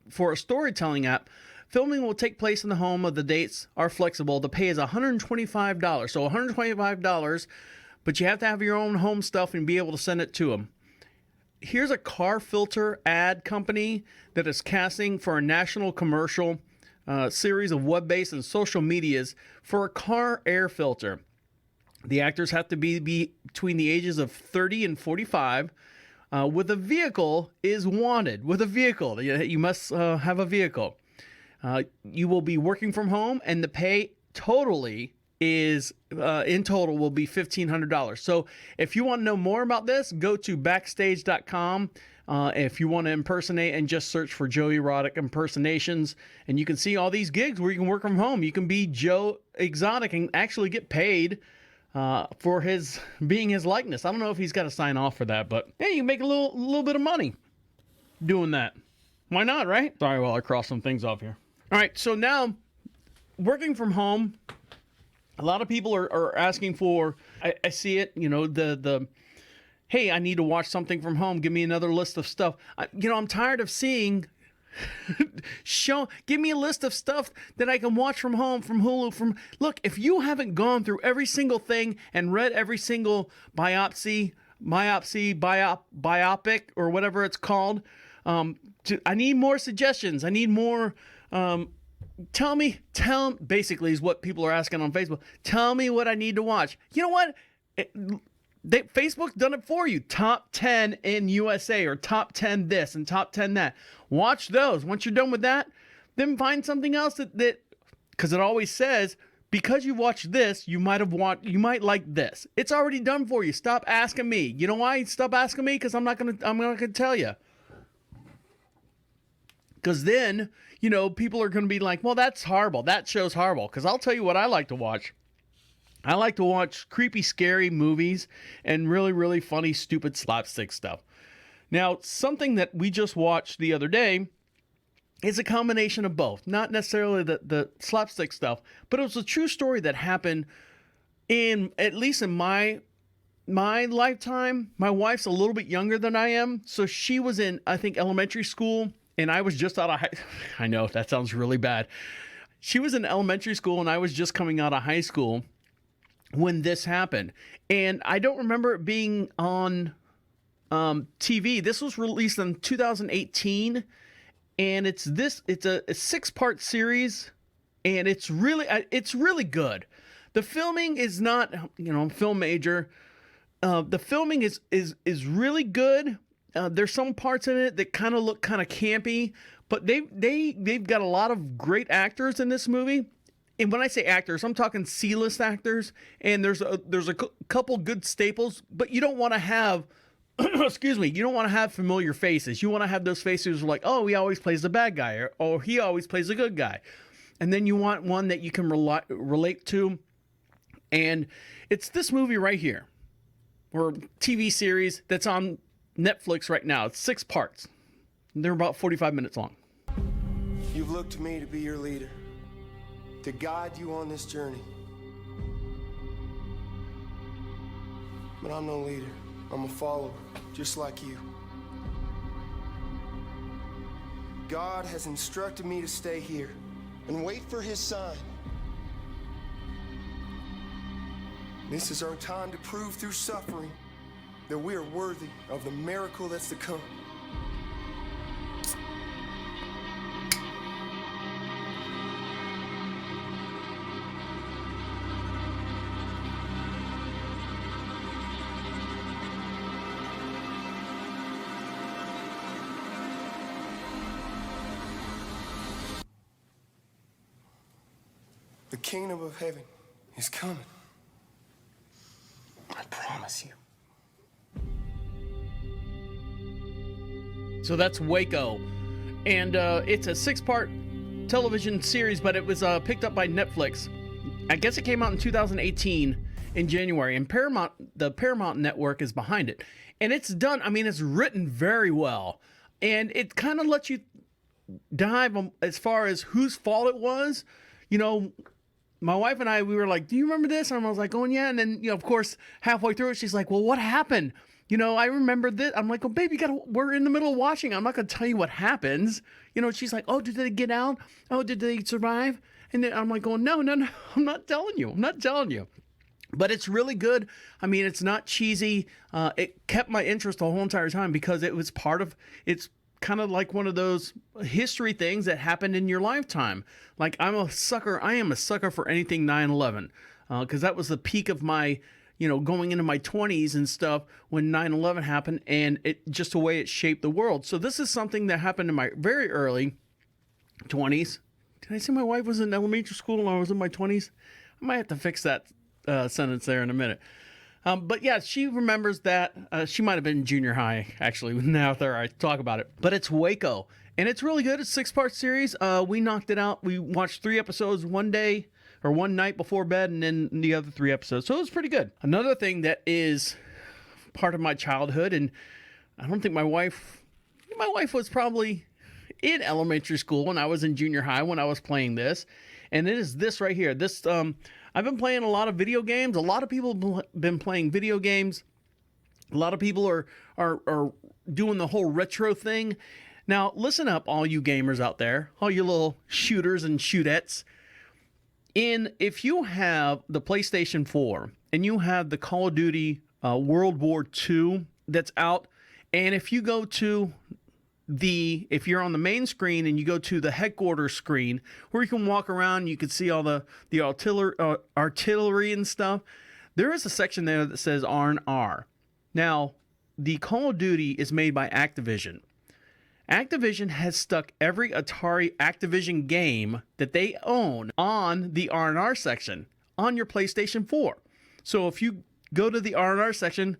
for a storytelling app, filming will take place in the home. The dates are flexible. The pay is $125. So $125, but you have to have your own home stuff and be able to send it to them. Here's a car filter ad company that is casting for a national commercial series of web-based and social medias for a car air filter. The actors have to be between the ages of 30 and 45. With a vehicle is wanted. With a vehicle, you must have a vehicle. You will be working from home, and the pay totally is in total will be $1,500. So if you want to know more about this, go to backstage.com. If you want to impersonate, and just search for Joe Erotic impersonations, and you can see all these gigs where you can work from home. You can be Joe Exotic and actually get paid for his being his likeness. I don't know if he's got to sign off for that, but hey, you can make a little bit of money doing that. Why not, right? Sorry while I cross some things off here. All right, so now working from home, a lot of people are asking for, I see it, the hey, I need to watch something from home. Give me another list of stuff. I'm tired of seeing give me a list of stuff that I can watch from home, from Hulu. Look, if you haven't gone through every single thing and read every single biopic or whatever it's called, I need more suggestions. I need more. Basically is what people are asking on Facebook. Tell me what I need to watch. You know what? Facebook's done it for you. Top 10 in USA, or top 10 this and top 10 that. Watch those. Once you're done with that, then find something else that because it always says, because you watched this, you might like this. It's already done for you. Stop asking me. You know why? Stop asking me, because I'm not gonna tell you. Because then, people are going to be like, well, that's horrible. That show's horrible. Because I'll tell you what I like to watch. I like to watch creepy, scary movies and really, really funny, stupid slapstick stuff. Now, something that we just watched the other day is a combination of both. Not necessarily the slapstick stuff, but it was a true story that happened at least in my lifetime. My wife's a little bit younger than I am, so she was in, I think, elementary school, and I was just out of I know, that sounds really bad. She was in elementary school, and I was just coming out of high school when this happened. And I don't remember it being on TV. This was released in 2018, and it's a 6-part series, and it's really good. The filming is not, film major. The filming is really good. There's some parts in it that kind of look kind of campy, but they've got a lot of great actors in this movie. And when I say actors, I'm talking C-list actors, and there's a couple good staples, but you don't want to have you don't want to have familiar faces. You want to have those faces like, oh, he always plays the bad guy, or he always plays the good guy. And then you want one that you can relate to. And it's this movie right here, or TV series that's on Netflix right now. It's 6 parts. They're about 45 minutes long. You've looked to me to be your leader, to guide you on this journey. But I'm no leader. I'm a follower, just like you. God has instructed me to stay here and wait for his sign. This is our time to prove through suffering that we are worthy of the miracle that's to come. The kingdom of heaven is coming. I promise you. So that's Waco. And it's a 6-part television series, but it was picked up by Netflix. I guess it came out in 2018. in January, and the Paramount Network is behind it. And it's done, I mean, it's written very well. And it kind of lets you dive as far as whose fault it was. You know, my wife and I, we were like, do you remember this? And I was like, oh, yeah. And then, you know, of course, halfway through it, she's like, well, what happened? You know, I remember this. I'm like, oh, baby, we're in the middle of watching. I'm not going to tell you what happens. You know, she's like, oh, did they get out? Oh, did they survive? And then I'm like, going, no, I'm not telling you. I'm not telling you. But it's really good. I mean, it's not cheesy. It kept my interest the whole entire time because it was it's kind of like one of those history things that happened in your lifetime. Like I am a sucker for anything 9/11 because that was the peak of my, you know, going into my 20s and stuff when 9/11 happened, and it just the way it shaped the world. So this is something that happened in my very early 20s. Did I say my wife was in elementary school and I was in my 20s? I might have to fix that sentence there in a minute. But yeah, she remembers that. She might have been in junior high, actually, now that I talk about it. But it's Waco, and it's really good. It's a 6-part series. We knocked it out. We watched 3 episodes one day or one night before bed, and then the other 3 episodes. So it was pretty good. Another thing that is part of my childhood, and I don't think my wife was probably in elementary school when I was in junior high when I was playing this, and it is this right here. This I've been playing a lot of video games. A lot of people have been playing video games. A lot of people are doing the whole retro thing. Now, listen up, all you gamers out there, all you little shooters and shootettes. If you have the PlayStation 4 and you have the Call of Duty World War II that's out, and if you go to if you're on the main screen and you go to the headquarters screen where you can walk around, you can see all the artillery and stuff. There is a section there that says R&R. Now, the Call of Duty is made by Activision. Activision has stuck every Atari Activision game that they own on the R&R section on your PlayStation 4. So if you go to the R&R section,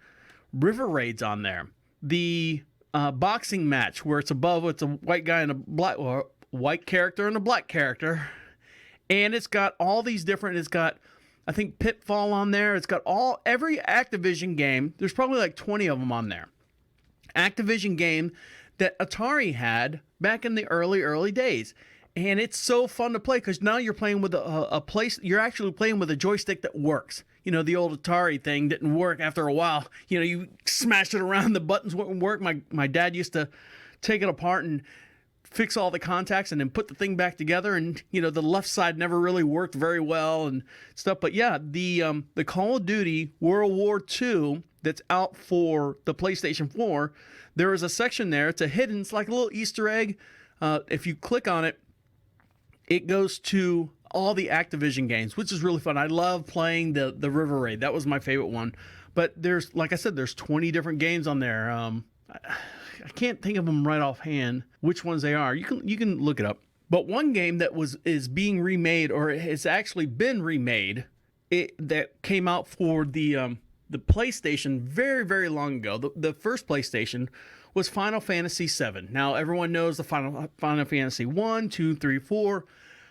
River Raid's on there. The boxing match where it's a white guy and a white character and a black character, and it's got all these different. It's got, I think, Pitfall on there. It's got every Activision game. There's probably like 20 of them on there. Activision game that Atari had back in the early days, and it's so fun to play because now you're playing with you're actually playing with a joystick that works. You know, the old Atari thing didn't work after a while. You know, you smashed it around, the buttons wouldn't work. My dad used to take it apart and fix all the contacts and then put the thing back together. And, you know, the left side never really worked very well and stuff. But yeah, the Call of Duty World War II that's out for the PlayStation 4, there is a section there. It's hidden. It's like a little Easter egg. If you click on it, it goes to all the Activision games, which is really fun. I love playing the River Raid. That was my favorite one. But there's, like I said, there's 20 different games on there. I can't think of them right offhand which ones they are. You can look it up. But one game that is being remade, or has actually been remade, that came out for the PlayStation very, very long ago. The first PlayStation was Final Fantasy VII. Now everyone knows the Final Fantasy 1, 2, 3, 4.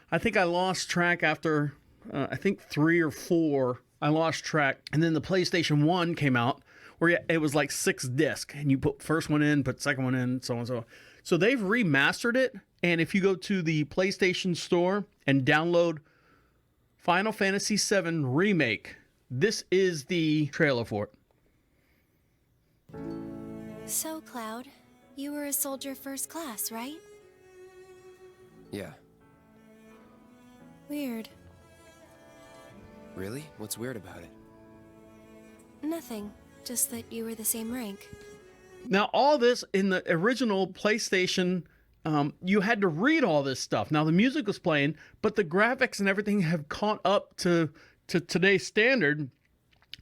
I think I lost track after, I think 3 or 4, I lost track. And then the PlayStation 1 came out where it was like 6 discs. And you put first one in, put second one in, so on and so on. So they've remastered it. And if you go to the PlayStation Store and download Final Fantasy VII Remake, this is the trailer for it. So, Cloud, you were a soldier first class, right? Yeah. Weird. Really? What's weird about it? Nothing. Just that you were the same rank. Now, all this in the original PlayStation, you had to read all this stuff. Now, the music was playing, but the graphics and everything have caught up to today's standard.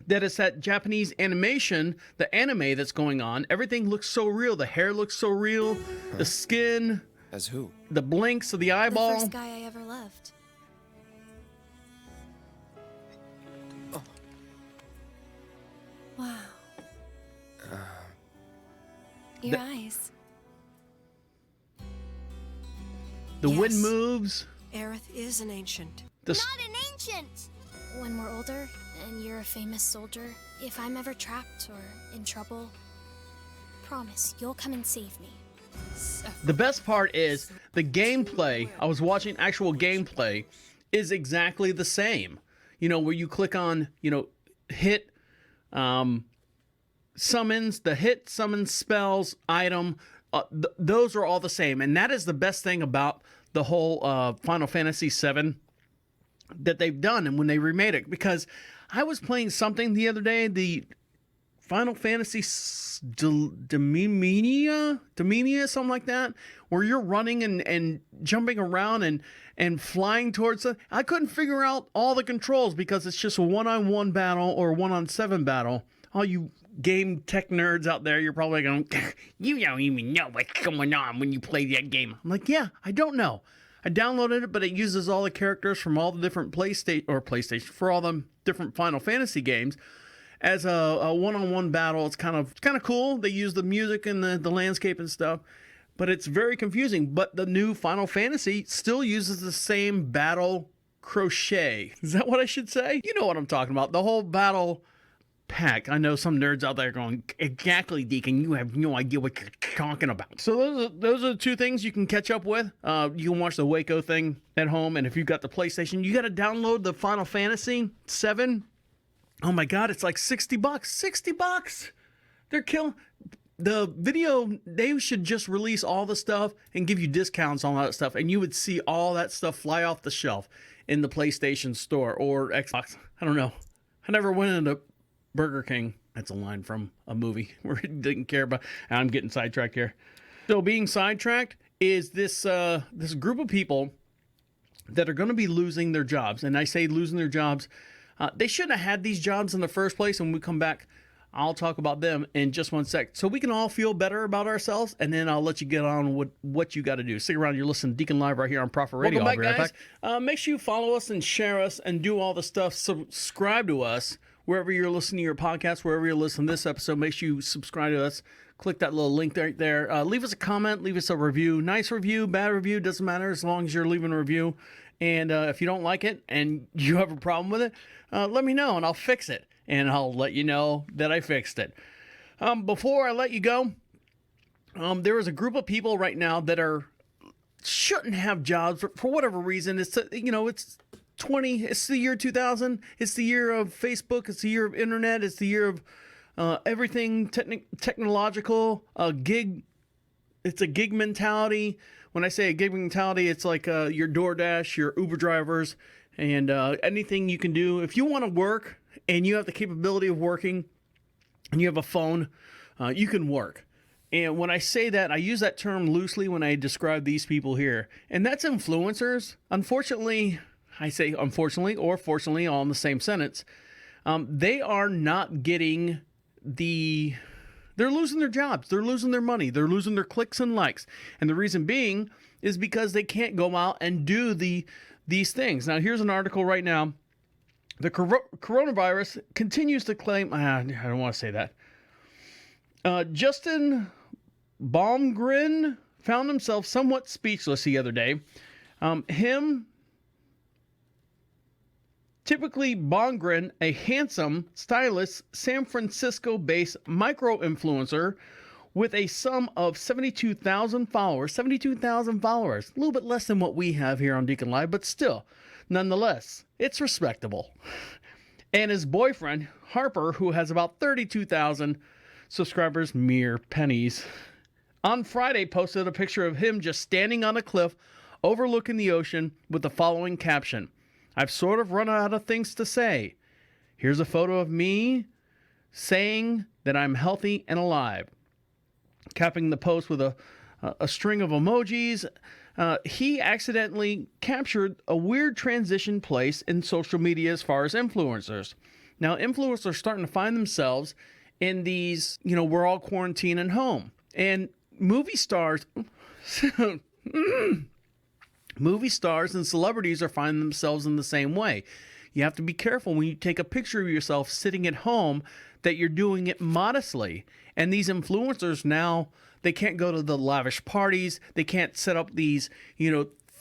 That it's that Japanese animation, the anime that's going on. Everything looks so real. The hair looks so real. The skin. As who? The blinks of the eyeball. The first guy I ever loved. Oh. Wow. Your eyes. The wind moves. Aerith is an ancient. Not an ancient! when we're older and you're a famous soldier, if I'm ever trapped or in trouble, promise you'll come and save me. The best part is the gameplay. I was watching actual gameplay is exactly the same. You know, where you click on, you know, hit, summons, the hit, summons, spells, item, those are all the same. And that is the best thing about the whole Final Fantasy VII that they've done and when they remade it. Because I was playing something the other day, the Final Fantasy Dominion, something like that, where you're running and jumping around and flying towards it. I couldn't figure out all the controls because it's just a 1-on-1 battle or 1-on-7 battle. All you game tech nerds out there, you're probably going, you don't even know what's going on when you play that game. I'm like, yeah, I don't know. I downloaded it, but it uses all the characters from all the different PlayStation for all the different Final Fantasy games. As a one-on-one battle, it's kind of cool. They use the music and the landscape and stuff, but it's very confusing. But the new Final Fantasy still uses the same battle crochet. Is that what I should say? You know what I'm talking about. The whole battle pack. I know some nerds out there going, exactly, Deacon, you have no idea what you're talking about. So those are the two things you can catch up with. You can watch the Waco thing at home, and if you've got the PlayStation, you got to download the Final Fantasy 7. Oh my God, it's like $60. $60. They're killing the video. They should just release all the stuff and give you discounts on that stuff, and you would see all that stuff fly off the shelf in the PlayStation Store or Xbox. I don't know. I never went into Burger King. That's a line from a movie where he didn't care about. I'm getting sidetracked here. So being sidetracked is this group of people that are going to be losing their jobs, and I say losing their jobs. They shouldn't have had these jobs in the first place. And when we come back, I'll talk about them in just one sec, so we can all feel better about ourselves. And then I'll let you get on with what you got to do. Stick around. You're listening to Deacon Live right here on Prophet Radio. Welcome back, guys. Make sure you follow us and share us and do all the stuff. Subscribe to us wherever you're listening to your podcast, wherever you're listening to this episode. Make sure you subscribe to us. Click that little link right there. Leave us a comment. Leave us a review. Nice review, bad review, doesn't matter as long as you're leaving a review. And if you don't like it and you have a problem with it, let me know and I'll fix it. And I'll let you know that I fixed it. Before I let you go, there is a group of people right now that shouldn't have jobs for whatever reason. It's it's the year 2000. It's the year of Facebook. It's the year of internet. It's the year of everything technological. It's a gig mentality. When I say a gig mentality, it's like your DoorDash, your Uber drivers, and anything you can do. If you want to work and you have the capability of working and you have a phone, you can work. And when I say that, I use that term loosely when I describe these people here. And that's influencers. Unfortunately, I say unfortunately or fortunately all in the same sentence, they are not getting they're losing their jobs. They're losing their money. They're losing their clicks and likes. And the reason being is because they can't go out and do these things. Now, here's an article right now. The coronavirus continues to claim... I don't want to say that. Justin Baumgren found himself somewhat speechless the other day. Typically, Baumgren, a handsome, stylish, San Francisco-based micro-influencer with a sum of 72,000 followers. 72,000 followers. A little bit less than what we have here on Deacon Live, but still, nonetheless, it's respectable. And his boyfriend, Harper, who has about 32,000 subscribers, mere pennies, on Friday posted a picture of him just standing on a cliff overlooking the ocean with the following caption: "I've sort of run out of things to say. Here's a photo of me saying that I'm healthy and alive." Capping the post with a string of emojis, he accidentally captured a weird transition place in social media as far as influencers. Now, influencers are starting to find themselves in these, we're all quarantined at home. And movie stars... Movie stars and celebrities are finding themselves in the same way. You have to be careful when you take a picture of yourself sitting at home that you're doing it modestly. And these influencers now, they can't go to the lavish parties. They can't set up these,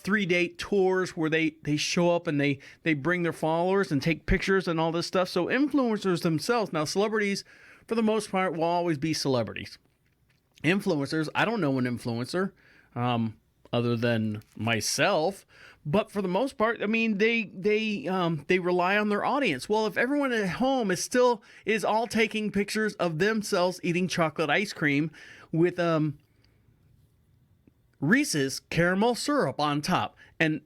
3-day tours where they show up and they bring their followers and take pictures and all this stuff. So influencers themselves, now celebrities for the most part will always be celebrities. Influencers, I don't know an influencer other than myself, but for the most part, I mean, they rely on their audience. Well, if everyone at home is all taking pictures of themselves eating chocolate ice cream with Reese's caramel syrup on top, and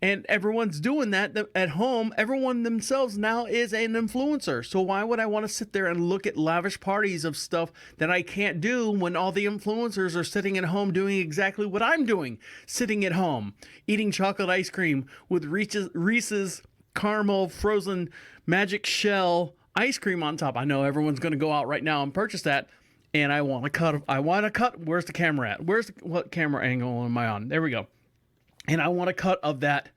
and everyone's doing that at home, everyone themselves now is an influencer. So why would I want to sit there and look at lavish parties of stuff that I can't do when all the influencers are sitting at home doing exactly what I'm doing, sitting at home eating chocolate ice cream with Reese's caramel frozen magic shell ice cream on top? I know everyone's going to go out right now and purchase that. And I want to cut. Where's the camera at? What camera angle am I on? There we go. And I want a cut of that.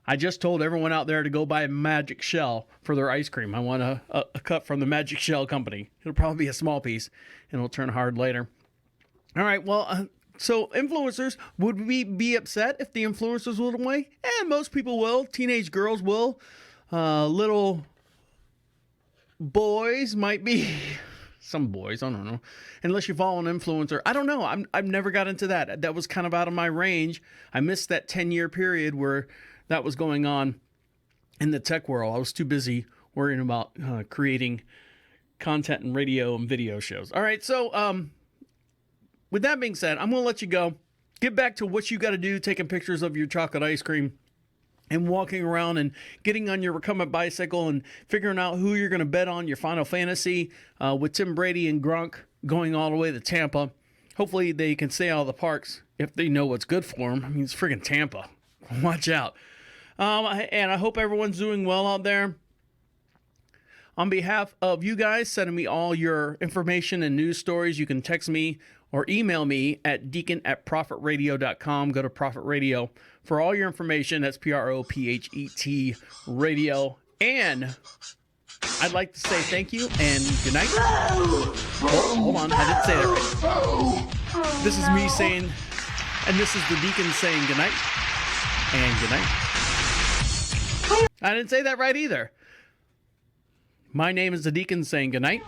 I just told everyone out there to go buy a magic shell for their ice cream. I want a cut from the magic shell company. It'll probably be a small piece, and it'll turn hard later. All right. Well, so influencers, would we be upset if the influencers went away? Most people will. Teenage girls will. Little boys might be. Some boys, I don't know. Unless you follow an influencer. I don't know. I've never got into that. That was kind of out of my range. I missed that 10-year period where that was going on in the tech world. I was too busy worrying about creating content and radio and video shows. All right, so with that being said, I'm going to let you go. Get back to what you got to do, taking pictures of your chocolate ice cream and walking around and getting on your recumbent bicycle and figuring out who you're going to bet on your Final Fantasy with Tim Brady and Gronk going all the way to Tampa. Hopefully they can stay out of the parks if they know what's good for them. I mean, it's friggin' Tampa. Watch out. And I hope everyone's doing well out there. On behalf of you guys sending me all your information and news stories, you can text me or email me at deacon@prophetradio.com. Go to Prophet Radio for all your information. That's PROPHET radio. And I'd like to say thank you and good night. Oh, hold on, I didn't say that right. This is me saying, and this is the Deacon saying good night and good night. I didn't say that right either. My name is the Deacon saying good night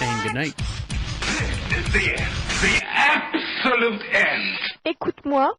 and good night. This is the end. The absolute end. Écoute-moi.